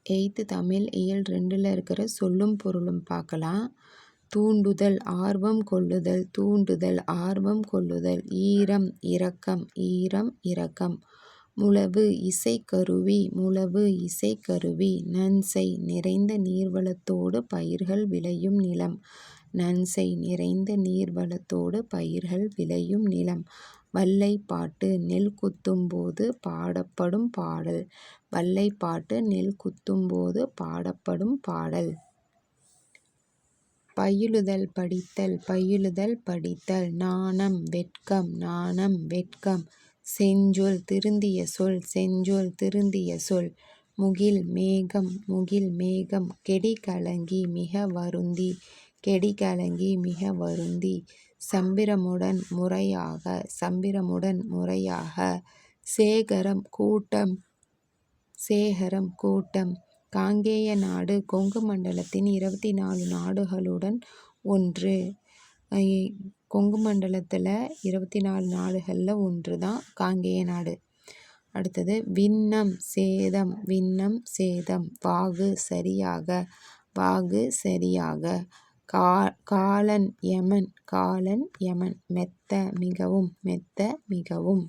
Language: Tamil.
8th தமிழ் இயல் 2ல் இருக்கிற சொல்லும் பொருளும் பார்க்கலாம். தூண்டுதல் ஆர்வம் கொள்ளுதல் தூண்டுதல் ஆர்வம் கொள்ளுதல். ஈரம் இரக்கம் ஈரம் இரக்கம். முழவு இசைக்கருவி முழவு இசைக்கருவி. நன்செய் நிறைந்த நீர்வளத்தோடு பயிர்கள் விளையும் நிலம் நன்செய் நிறைந்த நீர்வளத்தோடு பயிர்கள் விளையும் நிலம். வல்லைப்பாட்டு நெல் குத்தும்போது பாடப்படும் பாடல் வல்லைப்பாட்டு நெல் குத்தும்போது பாடப்படும் பாடல். பயிலுதல் படித்தல் பயிலுதல் படித்தல். நாணம் வெட்கம் நாணம் வெட்கம். செஞ்சொல் திருந்திய சொல் செஞ்சொல் திருந்திய சொல். முகில் மேகம் முகில் மேகம். கெடி கலங்கி மிக வருந்தி கெடி கலங்கி மிக வருந்தி. சம்பிரமுடன் முறையாக சம்பிரமுடன் முறையாக. சேகரம் கூட்டம் சேகரம் கூட்டம். காங்கேய நாடு கொங்கு மண்டலத்தின் 24 நாடுகளுடன் ஒன்று. கொங்கு மண்டலத்தில் 24 நாடுகளில் ஒன்று தான் காங்கேய நாடு. அடுத்தது விண்ணம் சேதம் விண்ணம் சேதம். வாகு சரியாக வாகு சரியாக. காலன் யமன் காலன் யமன். மெத்த மிகவும் மெத்த மிகவும்.